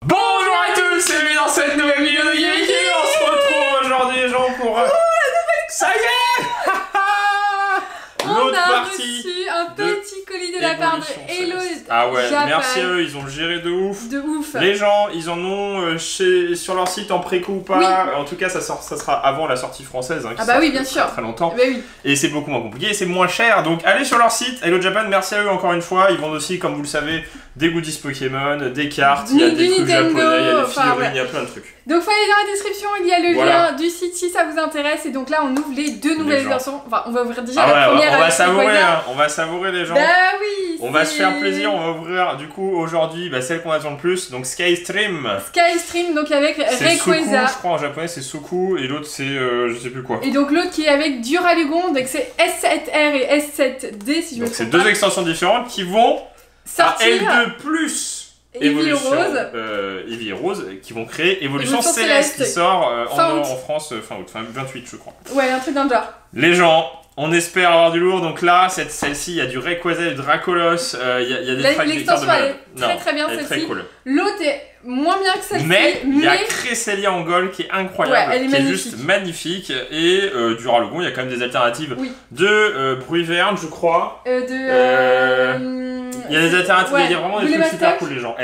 Bonjour à tous, c'est bienvenue dans cette nouvelle vidéo de Geeky. On se retrouve aujourd'hui les gens pour... Ça y est. On a reçu un petit colis de la part de Hello Ah ouais, Japan. merci à eux, ils ont géré de ouf. De ouf. Les gens, ils en ont sur leur site en préco ou pas. Oui. En tout cas, ça sera avant la sortie française. Hein, qui Ah bah sort oui, bien sûr. très longtemps. Bah oui. Et c'est beaucoup moins compliqué et c'est moins cher. Donc allez sur leur site, Hello Japan, merci à eux encore une fois. Ils vendent aussi, comme vous le savez, des goodies Pokémon, des cartes, il y a des trucs Nintendo, japonais, il y a des enfin, figurines, voilà. il y a plein de trucs. Donc faut aller dans la description, il y a le Voilà. lien du site si ça vous intéresse. Et donc là on ouvre les deux nouvelles gens. versions. Enfin on va ouvrir déjà Ah la ouais, première. on va avec savourer, Rayquaza. hein, on va savourer les gens. Bah oui. On va se faire plaisir, on va ouvrir du coup aujourd'hui celle qu'on attend le plus, donc Skystream. Skystream donc avec C'est Suku, Rayquaza. je crois en japonais c'est Suku et l'autre c'est je sais plus quoi. Et donc l'autre qui est avec Duralugon, donc c'est S7R et S7D si je me Donc c'est trompe deux pas. extensions différentes qui vont Sortir à L2 plus Eevee Évolution Rose. Eevee Rose qui vont créer Évolution Évolution Céleste qui Céleste. sort Fin en août. France fin août, fin 28 je crois. Ouais, un truc dans le genre. Les gens, on espère avoir du lourd, donc là, celle-ci, il y a du Rayquaza et du Dracolos, il y a des tracks, des cartes de L'extension malade. elle est très bien elle est très celle-ci. cool. L'autre est moins bien que celle-ci, Mais il y a Cresselia en gold qui est incroyable, Ouais, elle est qui est magnifique. juste magnifique, et Duralugon, il y a quand même des alternatives Oui. de Bruyverne, je crois. Il y a des alternatives, ouais, il y a vraiment des Boulet trucs super Mastoc. cool les gens.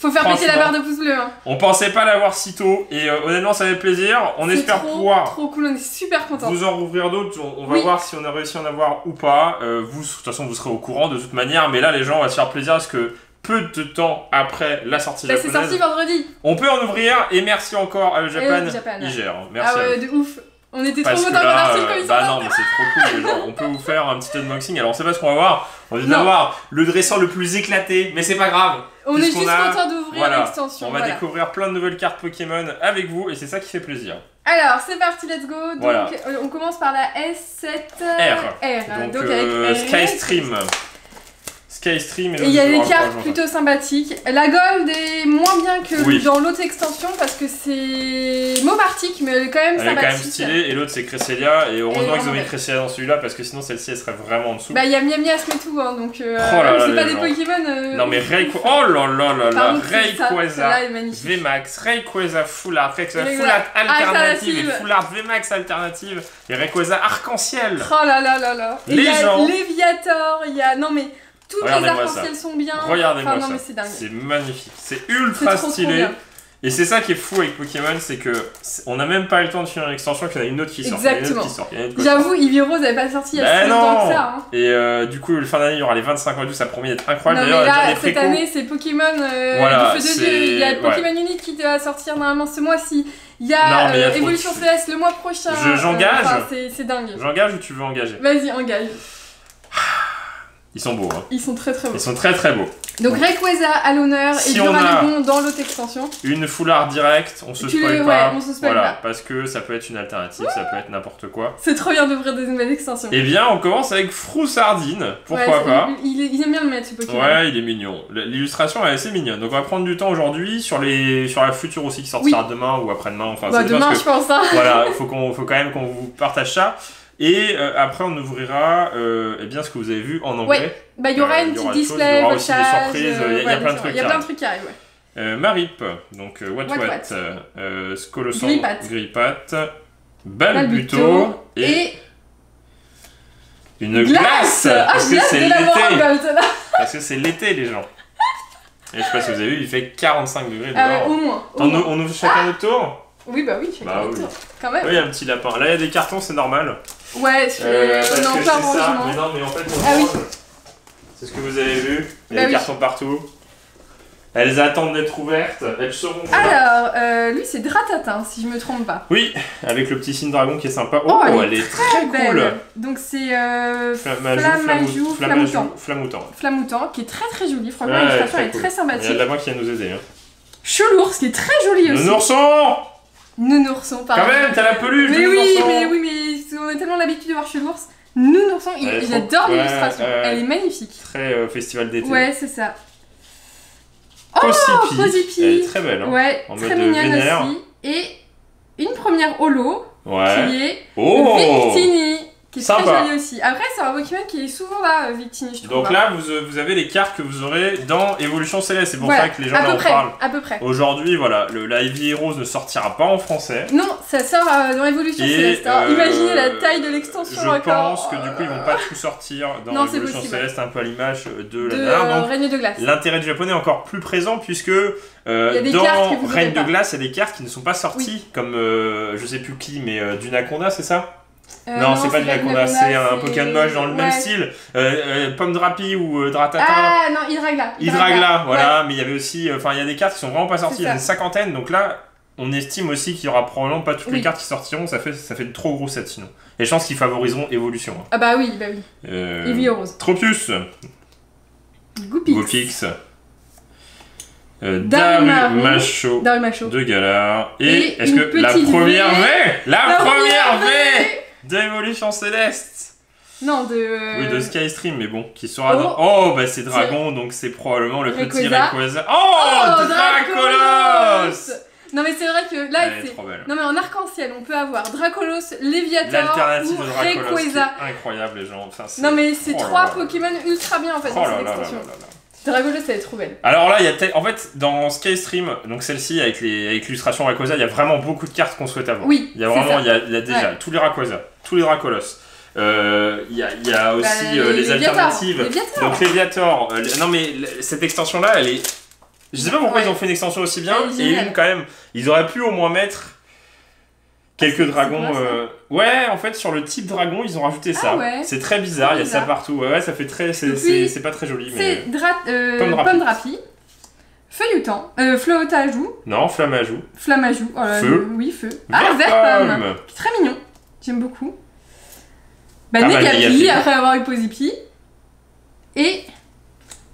Faut faire péter la Franchement. barre de pouce bleu. Hein. On pensait pas l'avoir si tôt, et honnêtement ça fait plaisir, on C'est espère trop, pouvoir trop cool, on est super contents. vous en rouvrir d'autres, on va Oui. voir si on a réussi à en avoir ou pas. Vous, de toute façon, vous serez au courant de toute manière, mais là, les gens, on va se faire plaisir parce que peu de temps après la sortie Bah, c'est japonaise, sorti vendredi. on peut en ouvrir. Et merci encore à Japan, Hello Japan. ils gèrent. Merci Ah à ouais, eux. de ouf. On était Parce trop que contents qu'on a là, reçu le colis bah sortant. non, mais c'est trop cool, les gens. On peut vous faire un petit unboxing. Alors, on sait pas ce qu'on va voir. On vient Non. d'avoir le dresseur le plus éclaté, mais c'est pas grave. On est puisqu'on juste a- contents d'ouvrir Voilà. l'extension. On va Voilà. découvrir plein de nouvelles cartes Pokémon avec vous, et c'est ça qui fait plaisir. Alors, c'est parti, let's go. Donc, Voilà. on commence par la S7R. Donc, avec Skystream. Skystream Et il y a des cartes plutôt sympathiques. La gold est moins bien que Oui. dans l'autre extension parce que c'est Momartic, mais elle est quand même Elle est quand sympathique. même stylée, et l'autre c'est Cresselia, et heureusement Et qu'ils ont mis ouais. Cresselia dans celui-là parce que sinon celle-ci elle serait vraiment en dessous. Bah, il y a Miamiasme et tout, hein, donc Oh là là, c'est pas les des gens. Pokémon. Non mais Rayquaza, oh là là là là, Pardon, c'est ça, Rayquaza, celle-là est magnifique. VMAX, Rayquaza Full Art, Rayquaza Rayquaza Full Art alternative et alternative. Full Art VMAX alternative, et Rayquaza arc-en-ciel. Oh là là là là. Et Les il y a gens- Léviator, il y a. Non mais. Toutes les Regardez-moi arcs-en-ciel sont bien. Regardez-moi enfin, non, ça, mais c'est dingue. c'est magnifique, c'est C'est ultra trop, trop stylé. bien. Et c'est ça qui est fou avec Pokémon, c'est que on n'a même pas eu le temps de finir l'extension, qu'il y en a une autre qui sort. Exactement. Il y en a une autre qui sort. J'avoue, Eevee Rose elle est pas sortie il y a Ben si longtemps non. que ça. Hein. Et du coup, le fin d'année, il y aura les 25 ans et tout, ça promet d'être incroyable. Non mais D'ailleurs, il y a là, déjà des cette précos. année, c'est Pokémon Voilà, du feu de c'est- Dieu. Il y a ouais. Pokémon Unite qui va sortir normalement ce mois-ci. Il y Non, a, mais il y a trop de Évolution trucs. Céleste le mois prochain. J'engage. Enfin, c'est dingue. J'engage ou tu veux engager? Vas-y, engage. Ils sont beaux, hein. Ils sont très très beaux. Ils sont très très beaux. Donc Rayquaza à l'honneur Si et on a- Duralugon dans l'autre extension. Une foulard direct, on se Tu spoil le- pas. ouais, on se spoil voilà, pas. parce que ça peut être une alternative, ça peut être n'importe quoi. C'est trop bien d'ouvrir des nouvelles extensions. Eh bien, on commence avec Froussardine, pourquoi Ouais, pas. il aime bien le mettre ce Pokémon. Ouais, il est mignon. L'illustration est assez mignonne. Donc on va prendre du temps aujourd'hui sur la future aussi qui sortira demain ou après-demain. Enfin, Bah ça dépend demain parce je pense hein. voilà, faut quand même qu'on vous partage ça. Et après, on ouvrira eh bien ce que vous avez vu en anglais. Ouais. Bah il y aura une il y aura petite des choses, il y display, aura aussi des votage, surprises, il y a ouais, plein de bien sûr. trucs Il y a qui plein de trucs qui arrivent, ouais. Marip, donc What Scolosand, Grippat. Grippat, Balbuto Balbuto et une glace Ah parce que j'ai hâte c'est de l'avoir en l'été. gold là. Parce que c'est l'été, les gens. Et je sais pas si vous avez vu, il fait 45 degrés dehors. Au moins. au Attends, moins. on ouvre chacun notre tour. Oui bah oui, chacun Bah notre oui. tour. Quand même. Oui, il y a un petit lapin. Là, il y a des cartons, c'est normal. Ouais, Parce on est que en c'est plein ça. rangement. Mais non, mais en fait, on Ah oui. range. C'est ce que vous avez vu. Il y a Bah des oui. cartons partout. Elles attendent d'être ouvertes. Elles seront ouvertes. Alors, lui c'est Dratatin si je me trompe pas. Oui, avec le petit signe dragon qui est sympa. Oh, elle est très belle. cool. Donc c'est Flamajou, Flamoutant. Flamoutant. Flamoutant qui est très très joli. Franchement Ouais, l'illustration très elle est cool. très Il y a sympathique. de la main qui vient nous aider. Hein. Chelours qui est très joli aussi. Nounourson. Nounourson pardon. Quand même, t'as la peluche de Mais Nounourson. mais on a tellement l'habitude de voir Chelours. Nounourson, Elle est il trop- adore ouais, l'illustration. Elle est magnifique. Très festival d'été. Ouais, c'est ça. Posipi. Posipi. Elle est très belle. Hein. Ouais, En très mode mignonne vénère. aussi. Et une première holo Ouais. qui est Oh. Victini, qui qui est très joli aussi. Après, c'est un Pokémon qui est souvent là, Victini, je trouve. Donc là, vous avez les cartes que vous aurez dans Évolution Céleste, c'est pour ça que les gens en parlent. À peu près. Aujourd'hui, voilà, la Ivy Heroes ne sortira pas en français. Non, ça sort dans Évolution Céleste. Imaginez la taille de l'extension encore. Je pense que du coup, ils vont pas tout sortir dans Évolution Céleste, un peu à l'image de la dernière. Donc, Règne de Glace. L'intérêt du japonais est encore plus présent puisque dans Règne de Glace, il y a des cartes qui ne sont pas sorties, comme je sais plus qui, mais Dunaconda, c'est ça? Non, c'est pas Dunaconda, c'est un Pokémon moche dans le même style. Pomme Drapi ou Dratata. Ah non, Hydragla. Hydragla, voilà, mais il y avait aussi. Enfin, il y a des cartes qui sont vraiment pas sorties, il y a une cinquantaine, donc là, on estime aussi qu'il y aura probablement pas toutes les cartes qui sortiront, ça fait de trop gros sets sinon. Et je pense qu'ils favoriseront Évolution. Ah bah oui. Eevee Rose. Tropius. Goopix. Darumacho de Galar. Et est-ce que la première V d'Évolution Céleste? Non, de... Oui, de Skystream, mais bon, qui sera dans... Oh, bah c'est Dragon, donc c'est probablement le petit Rayquaza. Oh, Dracolos. Non mais c'est vrai que là, c'est... Non mais en arc-en-ciel, on peut avoir Dracolos, Léviator ou Rayquaza. Incroyable, les gens. Enfin, non mais c'est trois Pokémon ultra bien en fait dans cette extension. Dracolos, elle est trop belle. Alors là, il y a en fait, dans Skystream, donc celle-ci avec l'illustration Rayquaza, il y a vraiment beaucoup de cartes qu'on souhaite avoir. Oui, il y a vraiment, il y a déjà tous les Rayquaza, tous les Dracolos. Il y a aussi les alternatives. Donc Léviator. Non mais cette extension-là, elle est... Je sais pas pourquoi ils ont fait une extension aussi bien, et une quand même. Ils auraient pu au moins mettre quelques dragons. Ouais, en fait, sur le type dragon, ils ont rajouté ça. Ouais. C'est très bizarre, il y a ça partout. Ouais, ça fait très. C'est pas très joli. C'est Pomme Drapi, Feuillutant, Flotajou. Non, Flammajou. Flammajou, Feu. Oui, Feu. Ah, Verpomme. Très mignon. J'aime beaucoup. Negapi, après avoir eu Posipi. Et.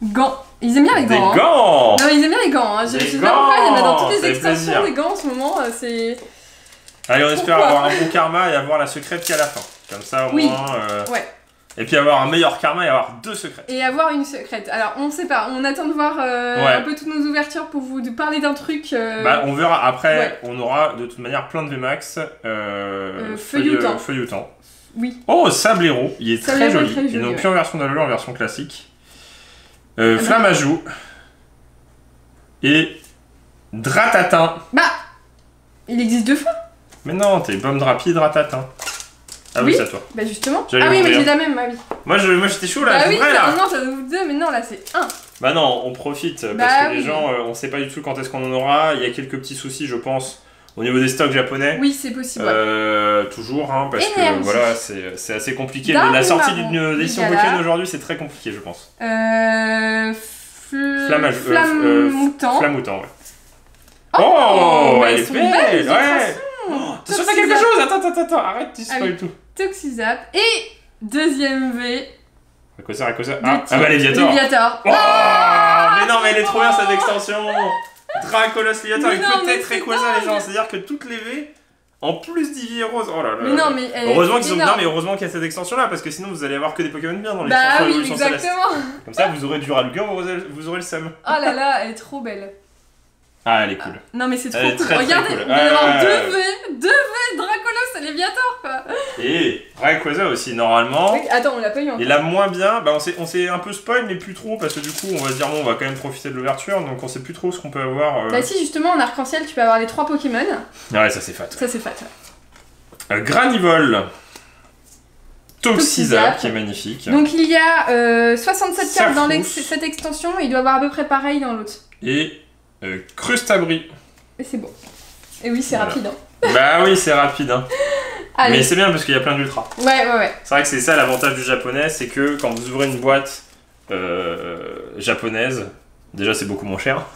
Gants. Ils aiment bien les gants. Des gants. Non, ils aiment bien les gants. Je sais pas pourquoi, il y en a dans toutes les extensions des gants en ce moment. C'est. Allez, on espère avoir un bon karma et avoir la secrète qu'à la fin. Comme ça, au moins. Ouais. Et puis avoir un meilleur karma et avoir 2 secrètes. Et avoir une secrète. Alors, on sait pas. On attend de voir un peu toutes nos ouvertures pour vous parler d'un truc. Bah, on verra. Après, on aura de toute manière plein de VMAX. Feuillutant. Oui. Oh, Sablero. Il est très joli. Ils n'ont plus en version d'Alola, en version classique. Flammajou. Et Dratatin. Bah, il existe 2 fois. Mais non, t'es Pomme Drapi, Dratatin. Ah oui, c'est à toi. Bah justement. Ah oui, mais j'ai la même, oui. Moi j'étais chaud là, oui, là. Non, ça vous deux, mais non, là c'est 1. Bah non, on profite parce que les gens, on sait pas du tout quand est-ce qu'on en aura. Il y a quelques petits soucis, je pense, au niveau des stocks japonais. Oui, c'est possible. Toujours, hein, parce que voilà, c'est assez compliqué. La sortie d'une édition Pokémon aujourd'hui, c'est très compliqué, je pense. Flammoutant. Flammoutant, ouais. Oh, elle est belle, ouais. T'es sûr que t'as quelque chose? Attends, arrête, tu sais pas du tout. Toxizap et deuxième V. Rayquaza. Ah bah Léviator. Oh, mais non, mais elle est trop bien cette extension. Dracolos Léviator avec peut-être Rayquaza les gens. C'est-à-dire que toutes les V, en plus d'Eevee Rose. Oh là là. Mais non, mais heureusement qu'il y a cette extension là parce que sinon vous allez avoir que des Pokémon bien dans l'extension Évolution Céleste. Comme ça vous aurez du Ralgor, vous aurez le seum. Oh là là, elle est trop belle. Ah, elle est cool. Non, mais c'est trop cool. Très, regardez, très cool. il va y avoir 2 V, Dracolos et Léviator, quoi. Et Rayquaza aussi, normalement. Oui, attends, on l'a pas eu encore. Et la moins bien, bah on s'est un peu spoil, mais plus trop, parce que du coup, on va se dire, bon, on va quand même profiter de l'ouverture, donc on sait plus trop ce qu'on peut avoir. Bah, si, justement, en arc-en-ciel, tu peux avoir les 3 Pokémon. Ouais, ça c'est fat. Ça c'est fat. Granivol. Toxizap, qui est magnifique. Donc il y a 67 cartes dans cette extension, et il doit avoir à peu près pareil dans l'autre. Et Crustabri. Et c'est bon. Et oui, c'est rapide. Hein. Bah oui, c'est rapide. Hein. Mais c'est bien parce qu'il y a plein d'ultra. Ouais. C'est vrai que c'est ça l'avantage du japonais, c'est que quand vous ouvrez une boîte japonaise, déjà c'est beaucoup moins cher.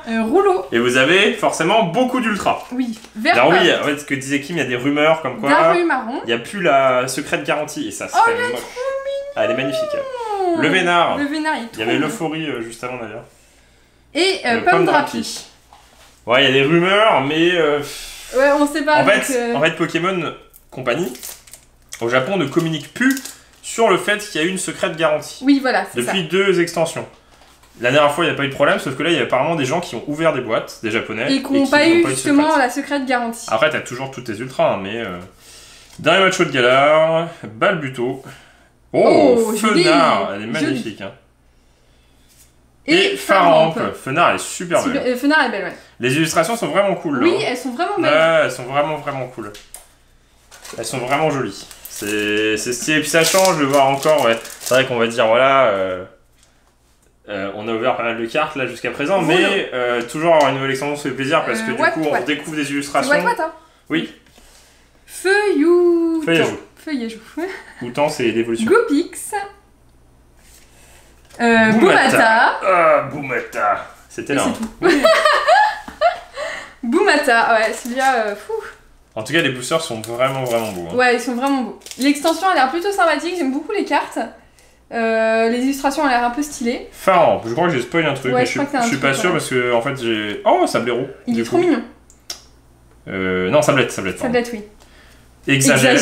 Rouleau. Et vous avez forcément beaucoup d'ultra. Oui. Alors oui, en fait, ce que disait Kim, il y a des rumeurs comme quoi marron. Il n'y a plus la secrète garantie et ça serait moche. Ah, elle est magnifique. Le Vénard. Il y avait l'euphorie juste avant d'ailleurs. Et Pomme Drapi. Ouais, il y a des rumeurs, mais... Ouais, on sait pas. En fait, Pokémon Company, au Japon, ne communique plus sur le fait qu'il y a une secrète garantie. Oui, voilà, c'est ça. Depuis 2 extensions. La dernière fois, il n'y a pas eu de problème, sauf que là, il y a apparemment des gens qui ont ouvert des boîtes, des Japonais, et qui n'ont pas eu justement la secrète garantie. Après, t'as toujours toutes tes ultras, hein, mais Dernier macho de Galar, Balbuto. Oh, Fenard, elle est magnifique. Hein. Et Faramp. Fenard est super belle. Fenard est belle, ouais. Les illustrations sont vraiment cool. Oui, là. Elles sont vraiment belles. Ouais, elles sont vraiment cool. Elles sont vraiment jolies. C'est stylé. Et puis ça change de voir encore, ouais. C'est vrai qu'on va dire, voilà, on a ouvert pas mal de cartes là jusqu'à présent, mais toujours avoir une nouvelle extension, ça fait plaisir parce que du coup, on découvre des illustrations. C'est what, hein. Oui. Feuillajou. Boutan, c'est l'évolution. Goopix. Boumata. Ah, Boumata. C'était là. Hein. Boumata, ouais, celui-là, fou. En tout cas, les boosters sont vraiment beaux. Hein. Ouais, ils sont vraiment beaux. L'extension a l'air plutôt sympathique, j'aime beaucoup les cartes. Les illustrations ont l'air un peu stylées. Faramp, je crois que j'ai spoil un truc, mais je suis pas sûr parce que en fait j'ai. Oh, Sablero. Il est trop mignon. Non, Sablette. Sablette, oui. Exagèle.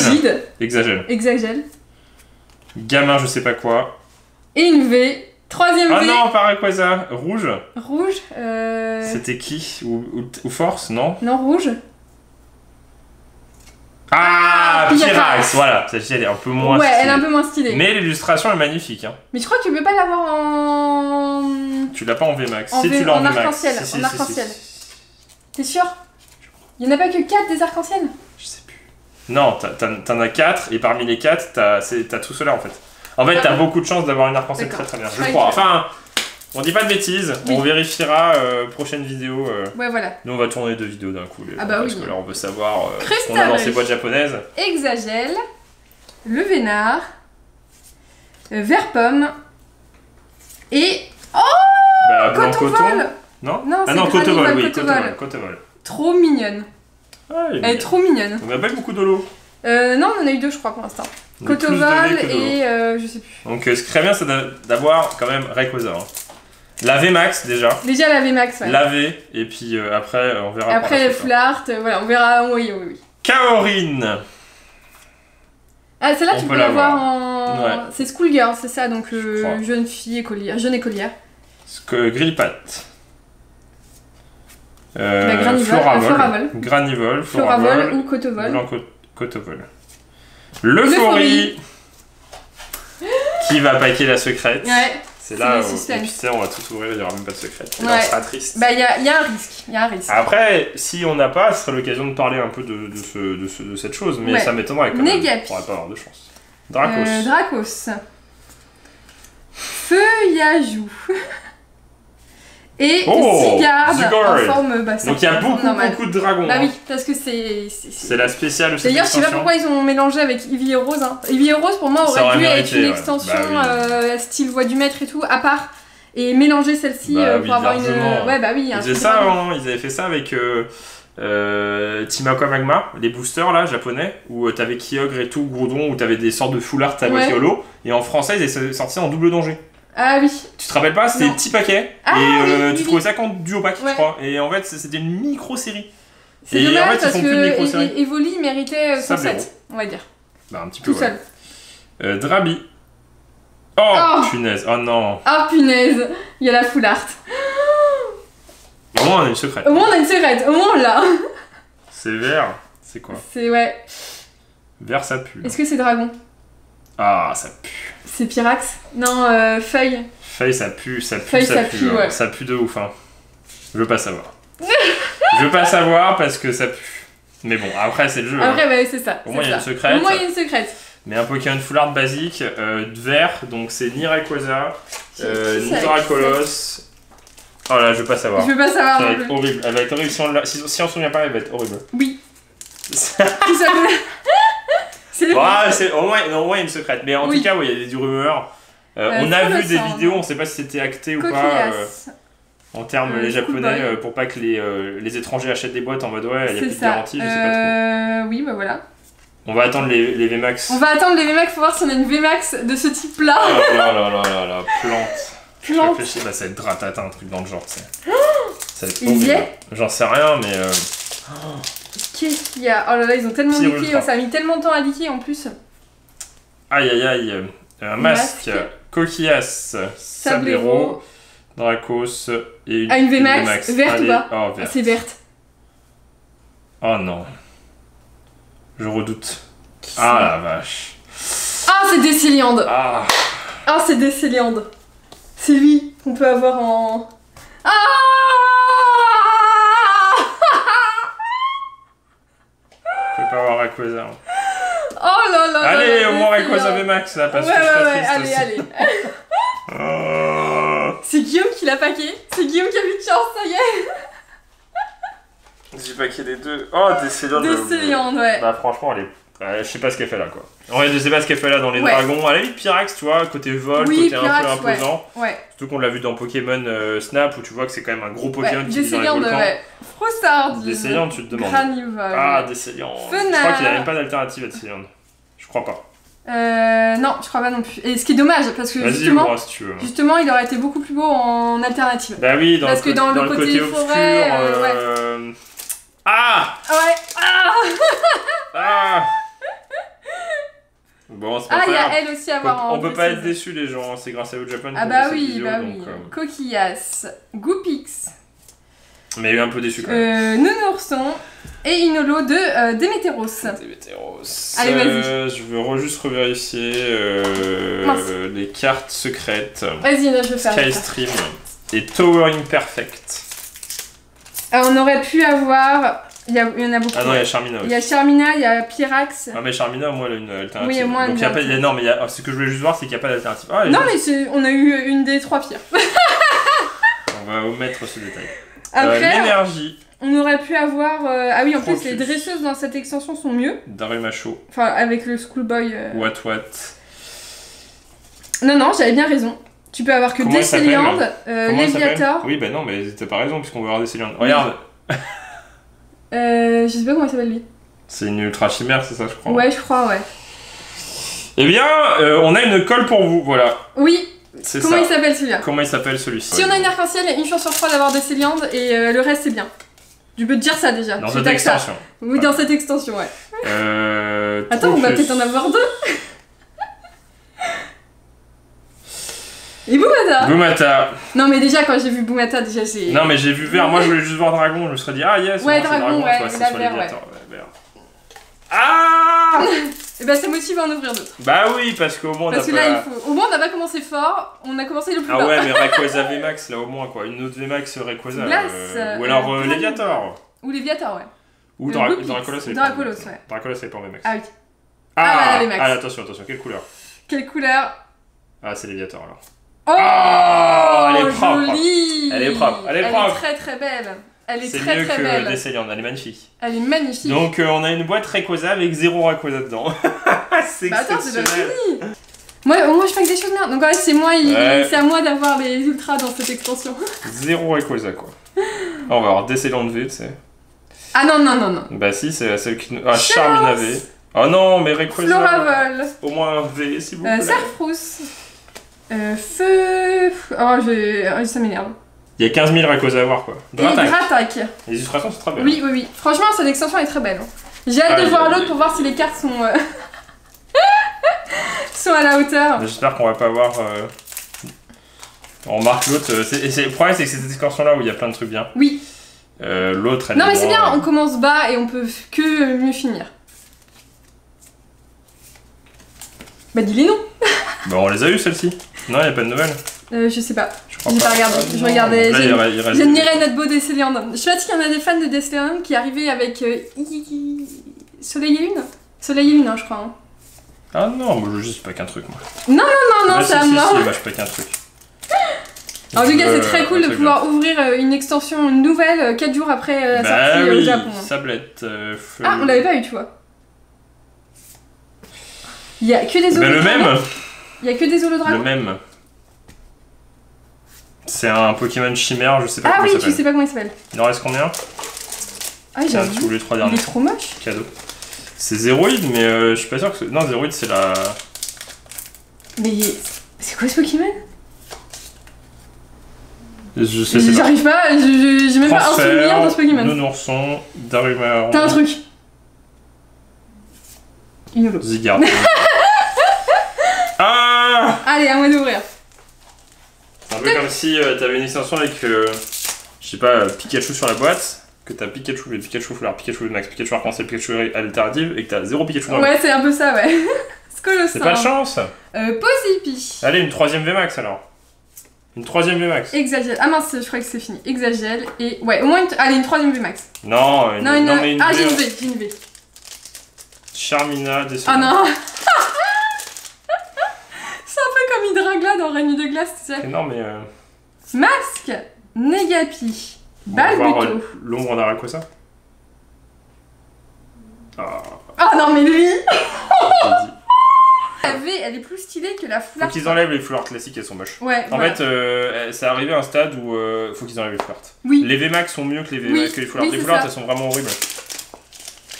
Gamin, je sais pas quoi. Et une V. Troisième V. Ah non, pas Rayquaza. Rouge. C'était qui ou Force, non? Non, rouge. Ah, Pyrax, voilà. Celle-ci, elle est un peu moins stylée. Ouais, elle est un peu moins stylée. Mais l'illustration est magnifique. Hein. Mais je crois que tu peux pas l'avoir en... Tu l'as pas en VMAX. Si tu l'as en arc-en-ciel. En arc-en-ciel. T'es sûr? Il y en a pas que 4 des arc-en-ciel? Je sais plus. Non, t'en as 4 et parmi les 4, t'as tout cela en fait. En fait, t'as beaucoup de chances d'avoir une arc-en-ciel très bien. Je crois. Enfin, on dit pas de bêtises. On vérifiera prochaine vidéo. Ouais, voilà. Nous, on va tourner 2 vidéos d'un coup. Parce que là, on veut savoir ce qu'on a dans ces boîtes japonaises. Exagel, le Vénard, Vert-Pomme et... Oh, Cotovol. Non, Cotovol, oui, Cotovol. Trop mignonne. Ah, elle est trop mignonne. On n'a pas eu beaucoup d'holo. Non, on en a eu 2 je crois pour l'instant. Cotovol et je sais plus. Donc ce qui serait bien c'est d'avoir quand même Rayquaza. Hein. La VMAX déjà. Déjà la VMAX, ouais. La V et puis après on verra. Après les Flart, voilà, on verra. Oui. Kaorin. Ah celle-là tu peux l'avoir en... Ouais. C'est Schoolgirl, c'est ça, donc jeune fille écolière, jeune écolière. Grillpat. Granivol, Floravol ou Cotovol. Cotovol. L'Euphorie qui va paquer la secrète. Ouais. C'est là où on va tout ouvrir, il n'y aura même pas de secrète. Et ouais. on sera triste. Bah il y a un risque. Après, si on n'a pas, ce serait l'occasion de parler un peu de cette chose, mais ça m'étonnerait quand même. Négapi. On pourrait pas avoir de chance. Dracos. Dracos. Feuillajou. Et Zygarde en forme basse. Donc il y a beaucoup de dragons. Bah oui, parce que c'est la spéciale de cette D'ailleurs, je sais pas pourquoi ils ont mélangé avec Eevee et Rose. Hein. Eevee et Rose, pour moi, aurait dû être une extension style Voix du Maître et tout, à part. Et mélanger celle-ci pour avoir une... Ouais, bah oui. Ils faisaient ça, ils avaient fait ça avec Team Aqua Magma, les boosters là, japonais, où t'avais Kyogre et tout, Gourdon, où t'avais des sortes de foulards à moitié holo. Et en français, ils avaient sorti en double danger. Ah oui. Tu te rappelles pas? C'était des petits paquets. Et tu trouvais ça quand duo pack, je crois. Et en fait, c'était une micro-série. C'est dommage parce que Evoli méritait son set, on va dire. Bah, un petit peu. Tout seul. Drabi. Oh, punaise. Oh non. Oh punaise. Il y a la foulard. Au moins, on a une secrète. Au moins, on a une secrète. Au moins, on l'a. C'est vert. C'est quoi? C'est ouais. Vert, ça pue. Est-ce que c'est dragon? Ah, ça pue. C'est Pyrax? Non, feuille. Feuille, ça pue, ça pue. Ouais. Ça pue de ouf, hein. Je veux pas savoir. Je veux pas savoir parce que ça pue. Mais bon, après, c'est le jeu. Après, bah, c'est ça. Au moins, il y a une secrète. Au moins, il y a une secrète. Mais un Pokémon foulard basique, vert, donc c'est ni Rayquaza, ni Dracolos. Oh là, je veux pas savoir. Je veux pas savoir. Ça va être horrible. Elle va être horrible. Si on se souvient pas, elle va être horrible. Oui. Au moins, il y a une secrète. Mais en tout cas, il y a des rumeurs. On a vu des vidéos, on sait pas si c'était acté ou pas. En termes les japonais, pour pas que les étrangers achètent des boîtes en mode ouais, il y a plus de garantie, je sais pas trop. Oui, bah voilà. On va attendre les VMAX. On va attendre les VMAX pour voir si on a une VMAX de ce type-là. Oh là, plante. Je réfléchis, bah ça va être Dratata, un truc dans le genre, tu sais. Ça va être horrible. J'en sais rien, mais... Qu'est-ce qu'il y a? Oh là là, ils ont tellement leaké, ça a mis tellement de temps à leaker en plus. Aïe. Un masque, Coquillas, Sablero, Dracos et une VMAX. Verte ou pas? Verte. C'est verte. Oh non. Je redoute. Ah la vache. Ah, c'est Décéliande. Ah, c'est Décéliande. C'est lui qu'on peut avoir en... Ah on peut pas avoir Rayquaza. Oh là là. Allez, au moins Rayquaza VMAX là, parce que je suis triste allez, aussi. allez. C'est Guillaume qui l'a paqué. C'est Guillaume qui a eu de chance, ça y est. J'ai paqué les deux. Oh, Décéliande, ouais. Bah franchement, elle est... je sais pas ce qu'elle fait là, quoi. En vrai, je sais pas ce qu'elle fait là dans les dragons. À la limite, Pyrax, tu vois, côté vol, côté Pyrax, un peu imposant. Ouais. Surtout qu'on l'a vu dans Pokémon Snap, où tu vois que c'est quand même un gros Pokémon qui vit dans les volcans. Froussard. Décéliande, tu te demandes. Granival. Ah, Décéliande. Je crois qu'il n'y a même pas d'alternative à Décéliande. Je crois pas. Non, je crois pas non plus. Et ce qui est dommage, parce que justement, il aurait été beaucoup plus beau en alternative. Bah oui, parce que dans le côté forêt, Ah ouais. Ah Bon, c'est pas il y a elle aussi à voir. On peut pas être déçus, les gens, c'est grâce à Japan. Ah bah oui, Coquillas, Goopix. Mais eu un peu déçu quand même. Nounourson et Inolo de Démétéros. Allez, vas-y. Je veux juste revérifier les cartes secrètes. Vas-y, là, je veux faire. Skystream et Towering Perfect. On aurait pu avoir... Il y en a beaucoup. Ah non, il y a Charmina aussi. Il y a Charmina, il y a Pyrax. Ah mais Charmina, moi, elle a une alternative. Oui, moi, donc il y a pas... Non, mais ce que je voulais juste voir, c'est qu'il n'y a pas d'alternative. Non, mais on a eu une des 3 pires. On va omettre ce détail. Après, l'énergie. On aurait pu avoir... Ah oui, en plus, les dresseuses dans cette extension sont mieux. Darumacho. Enfin, avec le Schoolboy... What. Non, j'avais bien raison. Tu peux avoir que Décéliande, Léviator... Oui, bah non, mais t'as pas raison, puisqu'on veut avoir Décéliande. Regarde. Je sais pas comment il s'appelle lui. C'est une ultra chimère, c'est ça, je crois. Ouais, je crois, ouais. Eh bien, on a une colle pour vous, voilà. Oui. Comment il s'appelle celui-là? Comment il s'appelle celui-ci? Si on a une arc-en-ciel, il y a une chance sur 3 d'avoir Décéliande et le reste c'est bien. Tu peux te dire ça déjà. Dans cette extension. Oui, dans cette extension, ouais. Attends, on va peut-être en avoir 2. Et Boumata. Non mais déjà quand j'ai vu Boumata, déjà j'ai... Non mais j'ai vu vert, moi je voulais juste voir dragon, je me serais dit ah yes, ouais, dragon, ouais, toi, la vert, ouais. Ah. Et bah ça motive à en ouvrir d'autres. Bah oui, parce qu'au moins on a Parce que là il faut... Au moins on n'a pas commencé fort, on a commencé le plus bas. Ah ouais, mais Rayquaza VMAX là au moins quoi, une autre VMAX Rayquaza. Ou alors Léviator. Ou Léviator, ouais. Ou Dracolos, c'est Dracolos, ouais. Dracolos c'est pas VMAX. Ah oui. Ah, attention, quelle couleur? Quelle couleur? Ah, c'est Léviator alors. Oh, elle est propre. Jolie. Elle est propre. Elle est très très belle. Elle est très très belle. C'est mieux que Décéliande, elle est magnifique. Elle est magnifique. Donc on a une boîte Rayquaza avec 0 Rayquaza dedans. C'est attends, c'est pas fini. Moi je fais que des choses bien. Donc c'est moi, c'est à moi d'avoir les ultras dans cette extension. 0 Rayquaza quoi. On va avoir Décéliande V, tu sais. Ah non. Bah si, c'est celle qui... Ah, Charmina V. Oh non, mais Rayquaza... Floravol. Au moins un V, s'il vous plaît. Serfrousse. Feu... Oh, ça m'énerve. Il y a 15 000 Rayquaza à voir quoi. Dratak. Les illustrations sont très belles. Oui. Franchement, cette extension est très belle. J'ai hâte de voir l'autre pour voir si les cartes sont... sont à la hauteur. J'espère qu'on va pas avoir... On remarque l'autre... Le problème c'est que c'est cette extension là où il y a plein de trucs bien. Oui. L'autre elle... Non mais c'est bien, on commence bas et on peut que mieux finir. Bah dis les noms. Bah on les a eu celles-ci. Non, il y a pas de nouvelles. Je sais pas. J'ai pas regardé. Je regardais. J'admirais notre beau Décéliande. Je sais pas s'il y en a des fans de Décéliande qui arrivaient avec Soleil et Lune. Soleil et Lune, hein, je crois. Hein. Ah non, moi je juste pas qu'un truc moi. Non, c'est à moi. Moi je pas qu'un truc. En tout cas, c'est très cool de pouvoir ouvrir une extension nouvelle 4 jours après la sortie au Japon. Sablette. Ah, on l'avait pas eu, tu vois. Il y a que des holodragons. Le même. Il y a que des holodragons. Le même. C'est un Pokémon chimère, je sais pas comment il s'appelle. Ah oui, tu sais pas comment il s'appelle. Il en reste combien? Ah, j'ai vu. Les 3 derniers. Il est trop moche. Cadeau. C'est Zéroïde, mais je suis pas sûr que... Non, Zéroïde, c'est la... Mais... C'est quoi ce Pokémon? Je sais, c'est j'arrive pas, j'ai même pas un souvenir de ce Pokémon. Nounourson, Darumaron... T'as un truc. Inolo. Zygarde. Ah! Allez, à moi d'ouvrir. C'est un peu comme si t'avais une extension avec, je sais pas, Pikachu sur la boîte, que t'as Pikachu, Pikachu Foulard, Pikachu Max, Pikachu Arc-en-Ciel, Pikachu Alternative et que t'as 0 Pikachu dans Ouais, c'est un peu ça, ouais. C'est pas de chance. Posipi. Allez, une 3ème VMAX alors. Une 3ème VMAX. Exagel. Ah mince, je crois que c'est fini. Exagel et... Ouais, au moins une... Allez, une 3ème VMAX. Non, mais une Ah, j'ai une V. Charmina, Décembre. Ah non. C'est un peu comme Hydrangla dans Règne de Glace, tu sais. Non, mais... Masque, Negapi, Balbuto. L'ombre en Araquosa. Ah non, mais lui. La V, elle est plus stylée que la Floarte. Faut qu'ils enlèvent les Floarts classiques, elles sont moches. Ouais. En fait, c'est arrivé à un stade où faut qu'ils enlèvent les Floarts. Oui. Les VMAX sont mieux que les Floarts. Les Floarts, elles sont vraiment horribles.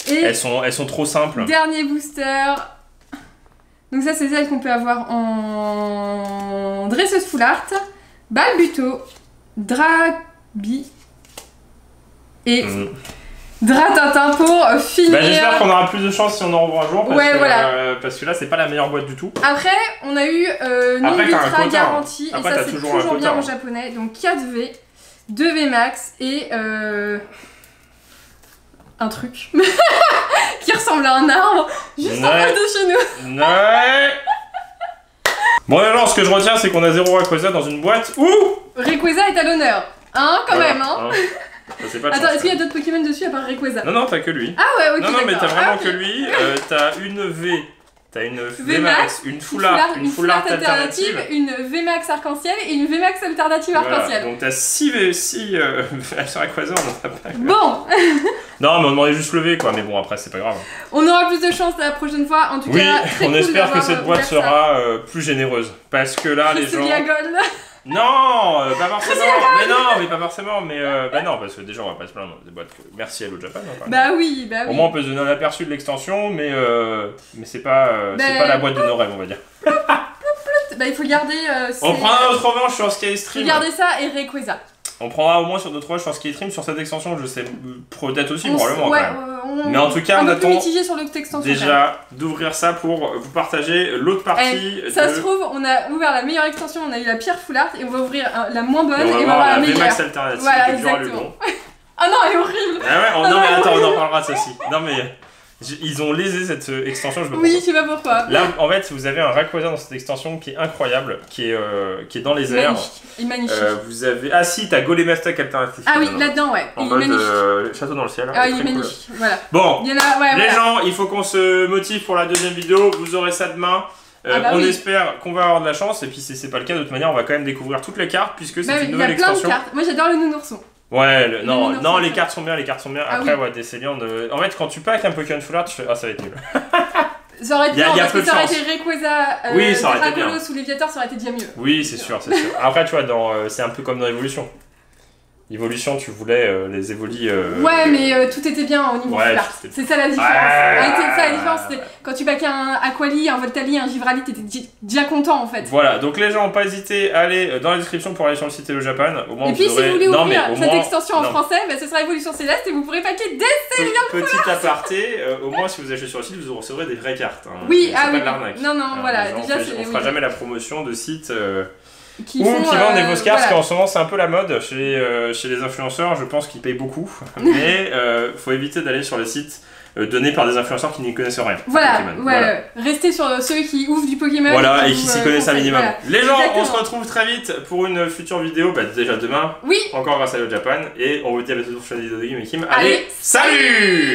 Et elles sont trop simples. Dernier booster. Donc ça, c'est celle qu'on peut avoir en dresseuse Foulard, Balbuto, Drabi et Dratintin pour finir. Bah, j'espère qu'on aura plus de chance si on en revoit un jour. Parce que là, c'est pas la meilleure boîte du tout. Après, on a eu non ultra garantie. Et ça, c'est toujours bien en japonais. Donc 4 V, 2 V max et un truc qui ressemble à un arbre juste en face de chez nous. Ouais. Bon, alors, ce que je retiens, c'est qu'on a 0 Rayquaza dans une boîte où Rayquaza est à l'honneur. Hein, quand même, hein. Pas attends, est-ce qu'il y a d'autres Pokémon dessus à part Rayquaza? Non, t'as que lui. Ah ouais, ok. Non, mais t'as vraiment que lui. T'as une V. T'as une VMAX, une Foulard alternative, une VMAX arc-en-ciel et une VMAX alternative arc-en-ciel. Donc t'as 6 Rayquaza, on en a pas. Bon. Non, mais on demandait juste le V, quoi. Mais bon, après, c'est pas grave. On aura plus de chance la prochaine fois. En tout cas, on espère que cette boîte sera plus généreuse. Parce que là, les gens... Non, pas forcément. Mais pas forcément. Mais bah non, parce que déjà on va pas se plaindre des boîtes que merci Hello Japan. Bah oui. Au moins on peut se donner un aperçu de l'extension, mais c'est pas la boîte de nos rêves, on va dire. Bah il faut garder. On prendra notre revanche sur Skystream. Regardez ça et Rayquaza. On prendra au moins sur d'autres sur Skystream sur cette extension, je sais peut-être aussi probablement. Ouais, mais en tout cas on attend sur l'autre extension déjà d'ouvrir ça pour vous partager l'autre partie. Ça se trouve, on a ouvert la meilleure extension, on a eu la pire Foulard et on va ouvrir la moins bonne et on va voir la meilleure. VMAX alternative. Voilà, exactement. Ah non, elle est horrible. Ah ouais, non mais attends, on en parlera de ça aussi. Non mais ils ont lésé cette extension, je me Oui, je sais pas pourquoi. Là, en fait, vous avez un Rayquaza dans cette extension qui est incroyable, qui est dans les airs. Magnifique. Vous avez... Ah si, t'as Golemastak alternatif. Ah oui, là-dedans, ouais. En mode château dans le ciel. Ah, il est magnifique, voilà. Bon, les gens, il faut qu'on se motive pour la deuxième vidéo, vous aurez ça demain. On espère qu'on va avoir de la chance, et puis si c'est pas le cas, de toute manière, on va quand même découvrir toutes les cartes, puisque c'est une nouvelle extension. Il y a plein de cartes. Moi, j'adore le nounourson. Ouais, non, les cartes sont bien, Après, ouais, des Céliandes. En fait, quand tu packs un Pokémon Foulard, tu fais ah, ça va être nul. Ça aurait été bien, parce que ça aurait été Rayquaza, Dracolos ou Léviator, ça aurait été déjà mieux. Oui, c'est sûr. Après, tu vois, c'est un peu comme dans Evolution. Evolution, tu voulais les évolis. Ouais, mais tout était bien au niveau Foulard. C'est ça la différence. La différence, c'était quand tu backais un Aquali, un Voltali, un Givrali, t'étais déjà content en fait. Voilà, donc les gens, pas hésiter à aller dans la description pour aller sur le site Hello Japan. Au moins, et puis, si vous voulez ouvrir cette extension en français, ce sera Évolution Céleste et vous pourrez packer des Céliandes Foulard. Petit aparté, au moins, si vous achetez sur le site, vous recevrez des vraies cartes. Oui, pas de l'arnaque. Non, voilà. Déjà, on fera jamais la promotion de sites. Qui vendent des Voscars, parce qu'en ce moment c'est un peu la mode chez les influenceurs, je pense qu'ils payent beaucoup, mais faut éviter d'aller sur les sites donnés par des influenceurs qui n'y connaissent rien. Voilà. Restez sur ceux qui ouvrent du Pokémon. Voilà, et qui s'y connaissent un minimum. Voilà. Les gens, on se retrouve très vite pour une future vidéo, déjà demain, encore grâce à Hello Japan, et on vous dit à bientôt sur la vidéo de Game et Kim. Allez, salut!